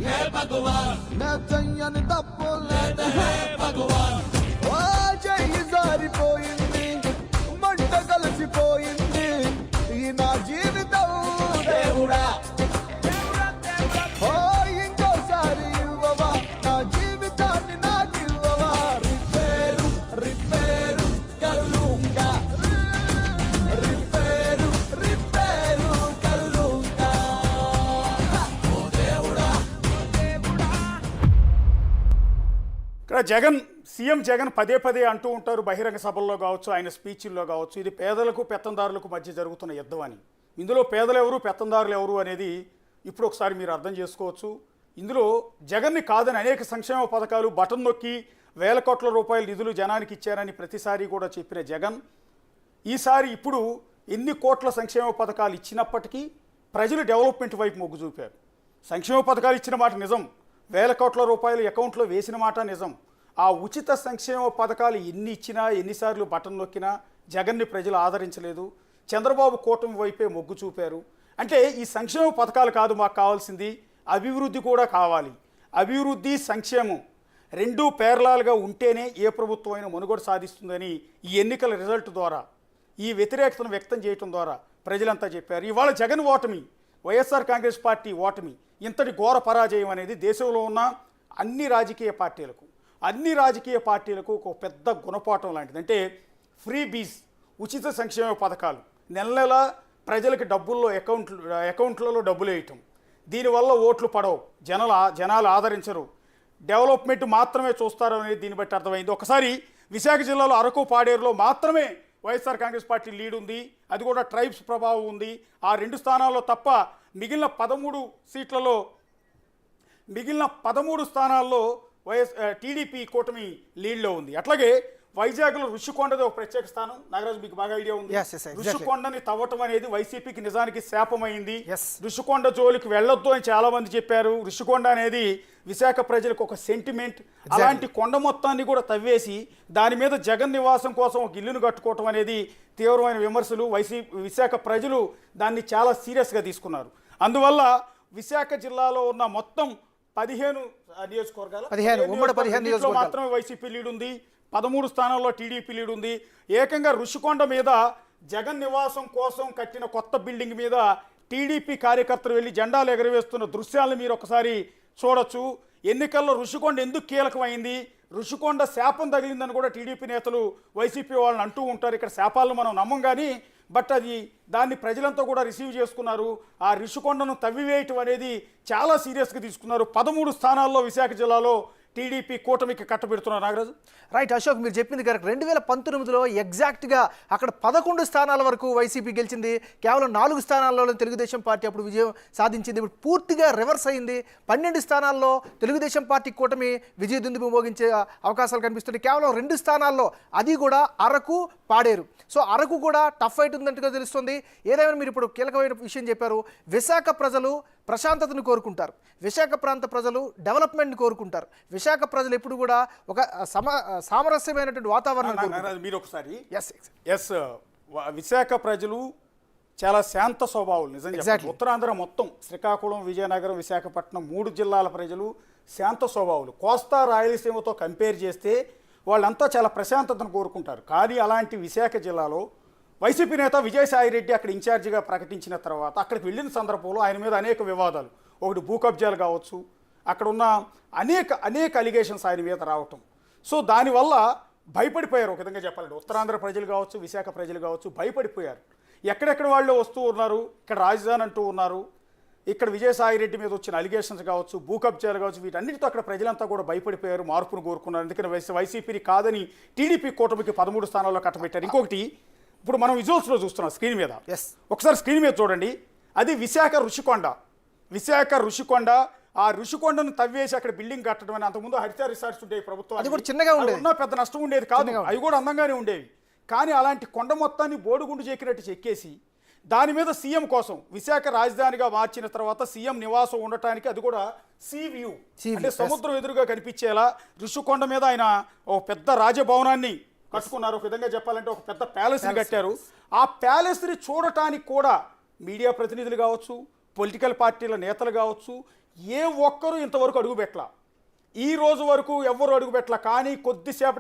हे भगवान मैं చెయ్యని తప్పు లేదు हे भगवान ఓ చెయ్యి జారిపోయింది మంట కలిసిపోయింది ఈ నా జీవితం దేవుడా ఓ ఇంకోసారి ఇవ్వవా నా జీవితాన్ని నాకు ఇవ్వవా రిపేరు రిపేరు కరులుంగా రిపేరు రిపేరు కరులుంగా ఓ దేవుడా ఇక్కడ జగన్ సీఎం జగన్ పదే పదే అంటూ ఉంటారు బహిరంగ సభల్లో కావచ్చు ఆయన స్పీచ్ల్లో కావచ్చు ఇది పేదలకు పెత్తందారులకు మధ్య జరుగుతున్న యుద్ధం అని. ఇందులో పేదలు ఎవరు పెత్తందారులు ఎవరు అనేది ఇప్పుడు ఒకసారి మీరు అర్థం చేసుకోవచ్చు. ఇందులో జగన్ని కాదని అనేక సంక్షేమ పథకాలు బటన్ నొక్కి వేల కోట్ల రూపాయల నిధులు జనానికి ఇచ్చారని ప్రతిసారి కూడా చెప్పిన జగన్ ఈసారి ఇప్పుడు ఎన్ని కోట్ల సంక్షేమ పథకాలు ఇచ్చినప్పటికీ ప్రజలు డెవలప్మెంట్ వైపు మొగ్గు చూపారు. సంక్షేమ పథకాలు ఇచ్చిన మాట నిజం, వేల కోట్ల రూపాయలు అకౌంట్లో వేసిన మాట నిజం. ఆ ఉచిత సంక్షేమ పథకాలు ఎన్ని ఇచ్చినా ఎన్నిసార్లు బటన్ నొక్కినా జగన్ని ప్రజలు ఆదరించలేదు. చంద్రబాబు కూటమి వైపే మొగ్గు చూపారు. అంటే ఈ సంక్షేమ పథకాలు కాదు మాకు కావాల్సింది, అభివృద్ధి కూడా కావాలి. అభివృద్ధి సంక్షేమం రెండూ పేర్లాలుగా ఉంటేనే ఏ ప్రభుత్వం అయినా మనుగడ సాధిస్తుందని ఈ ఎన్నికల రిజల్ట్ ద్వారా ఈ వ్యతిరేకతను వ్యక్తం చేయడం ద్వారా ప్రజలంతా చెప్పారు. ఇవాళ జగన్ ఓటమి, వైఎస్ఆర్ కాంగ్రెస్ పార్టీ ఓటమి ఇంతటి ఘోర పరాజయం అనేది దేశంలో ఉన్న అన్ని రాజకీయ పార్టీలకు ఒక పెద్ద గుణపాఠం లాంటిది. అంటే ఫ్రీ బీస్ ఉచిత సంక్షేమ పథకాలు నెల నెల ప్రజలకి డబ్బుల్లో అకౌంట్లలో డబ్బులు వేయటం, దీనివల్ల ఓట్లు పడవు, జనాలు ఆదరించరు, డెవలప్మెంట్ మాత్రమే చూస్తారు అనేది దీన్ని బట్టి అర్థమైంది. ఒకసారి విశాఖ జిల్లాలో అరకు పాడేరులో మాత్రమే వైఎస్ఆర్ కాంగ్రెస్ పార్టీ లీడ్ ఉంది, అది కూడా ట్రైబ్స్ ప్రభావం ఉంది. ఆ 2 స్థానాల్లో తప్ప మిగిలిన 13 స్థానాల్లో టీడీపీ కూటమి లీడ్లో ఉంది. అట్లాగే వైజాగ్లో ఋషికొండది ఒక ప్రత్యేక స్థానం. నాగరాజు మీకు బాగా ఐడియా ఉంది. ఋషికొండని తవ్వటం అనేది వైసీపీకి నిజానికి శాపమైంది. ఋషికొండ జోలికి వెళ్ళొద్దు అని చాలా మంది చెప్పారు. ఋషికొండ అనేది విశాఖ ప్రజలకు ఒక సెంటిమెంట్. అలాంటి కొండ మొత్తాన్ని కూడా తవ్వేసి దాని మీద జగన్ నివాసం కోసం ఒక ఇల్లును కట్టుకోవటం అనేది తీవ్రమైన విమర్శలు. విశాఖ ప్రజలు దాన్ని చాలా సీరియస్గా తీసుకున్నారు. అందువల్ల విశాఖ జిల్లాలో ఉన్న మొత్తం 15 నియోజకవర్గాలు మాత్రమే వైసీపీ లీడ్ ఉంది, 13 స్థానాల్లో టీడీపీ లీడ్ ఉంది. ఏకంగా ఋషికొండ మీద జగన్ నివాసం కోసం కట్టిన కొత్త బిల్డింగ్ మీద టీడీపీ కార్యకర్తలు వెళ్ళి జెండాలు ఎగరవేస్తున్న దృశ్యాలను మీరు ఒకసారి చూడొచ్చు. ఎన్నికల్లో ఋషికొండ ఎందుకు కీలకమైంది, ఋషికొండ శాపం తగిలిందని కూడా టీడీపీ నేతలు వైసీపీ వాళ్ళని అంటూ ఉంటారు. ఇక్కడ శాపాలను మనం నమ్మం కానీ బట్ దాన్ని ప్రజలంతా కూడా రిసీవ్ చేసుకున్నారు. ఆ ఋషికొండను తవ్వివేయటం అనేది చాలా సీరియస్గా తీసుకున్నారు. 13 స్థానాల్లో విశాఖ జిల్లాలో టీడీపీ కూటమికి కట్టబెడుతున్నారు. నాగరాజు రైట్ అశోక్, మీరు చెప్పింది కరెక్ట్. 2019లో ఎగ్జాక్ట్గా అక్కడ 11 స్థానాల వరకు వైసీపీ గెలిచింది, కేవలం 4 స్థానాల్లో తెలుగుదేశం పార్టీ అప్పుడు విజయం సాధించింది. ఇప్పుడు పూర్తిగా రివర్స్ అయింది. 12 స్థానాల్లో తెలుగుదేశం పార్టీ కూటమి విజయ దుందుబి మోగించే అవకాశాలు కనిపిస్తున్నాయి. కేవలం 2 స్థానాల్లో, అది కూడా అరకు పాడేరు. సో అరకు కూడా టఫ్ ఫైట్ ఉందంటుగా తెలుస్తుంది. ఏదైనా మీరు ఇప్పుడు కీలకమైన విషయం చెప్పారు. విశాఖ ప్రజలు ప్రశాంతతను కోరుకుంటారు, విశాఖ ప్రాంత ప్రజలు డెవలప్మెంట్ని కోరుకుంటారు. విశాఖ ప్రజలు ఎప్పుడు కూడా ఒక సామరస్యమైనటువంటి వాతావరణం. మీరు ఒకసారి విశాఖ ప్రజలు చాలా శాంత స్వభావాలు. నిజంగా ఉత్తరాంధ్ర మొత్తం శ్రీకాకుళం, విజయనగరం, విశాఖపట్నం 3 జిల్లాల ప్రజలు శాంత స్వభావాలు. కోస్తా రాయలసీమతో కంపేర్ చేస్తే వాళ్ళంతా చాలా ప్రశాంతతను కోరుకుంటారు. కానీ అలాంటి విశాఖ జిల్లాలో వైసీపీ నేత విజయసాయి రెడ్డి అక్కడ ఇన్ఛార్జిగా ప్రకటించిన తర్వాత అక్కడికి వెళ్ళిన సందర్భంలో ఆయన మీద అనేక వివాదాలు, ఒకటి భూ కబ్జాలు కావచ్చు, అక్కడ ఉన్న అనేక అలిగేషన్స్ ఆయన మీద రావటం. సో దానివల్ల భయపడిపోయారు. ఒక విధంగా చెప్పాలంటే ఉత్తరాంధ్ర ప్రజలు కావచ్చు, విశాఖ ప్రజలు కావచ్చు భయపడిపోయారు. ఎక్కడెక్కడ వాళ్ళు వస్తూ ఉన్నారు, ఇక్కడ రాజధాని అంటూ ఉన్నారు, ఇక్కడ విజయసాయి రెడ్డి మీద వచ్చిన అలిగేషన్స్ కావచ్చు, భూ కబ్జాలు కావచ్చు, వీటన్నిటితో అక్కడ ప్రజలంతా కూడా భయపడిపోయారు, మార్పును కోరుకున్నారు. అందుకని వైసీపీని కాదని టీడీపీ కూటమికి 13 స్థానాల్లో కట్టబెట్టారు. ఇంకొకటి ఇప్పుడు మనం విజువల్స్లో చూస్తున్నాం స్క్రీన్ మీద, ఒకసారి స్క్రీన్ మీద చూడండి. అది విశాఖ ఋషికొండ. ఆ ఋషికొండను తవ్వేసి అక్కడ బిల్డింగ్ కట్టడం అని. అంతకుముందు హరిత రిసార్ట్స్ ఉండేవి ప్రభుత్వం, అది కూడా చిన్నగా ఉండేది, ఉన్న పెద్ద నష్టం ఉండేది కాదు, అవి కూడా అందంగానే ఉండేవి. కానీ అలాంటి కొండ మొత్తాన్ని బోడుగుండు చెక్కినట్టు చెక్కేసి దాని మీద సీఎం కోసం విశాఖ రాజధానిగా మార్చిన తర్వాత సీఎం నివాసం ఉండటానికి, అది కూడా సీ వ్యూ అంటే సముద్రం ఎదురుగా కనిపించేలా ఋషికొండ మీద ఆయన ఒక పెద్ద రాజభవనాన్ని కట్టుకున్నారు. ఒక విధంగా చెప్పాలంటే ఒక పెద్ద ప్యాలెస్ని కట్టారు. ఆ ప్యాలెస్ని చూడటానికి కూడా మీడియా ప్రతినిధులు కావచ్చు, పొలిటికల్ పార్టీల నేతలు కావచ్చు, ఏ ఒక్కరూ ఇంతవరకు అడుగుపెట్టలా. ఈ రోజు వరకు ఎవ్వరు అడుగుపెట్టలా. కానీ కొద్దిసేపటి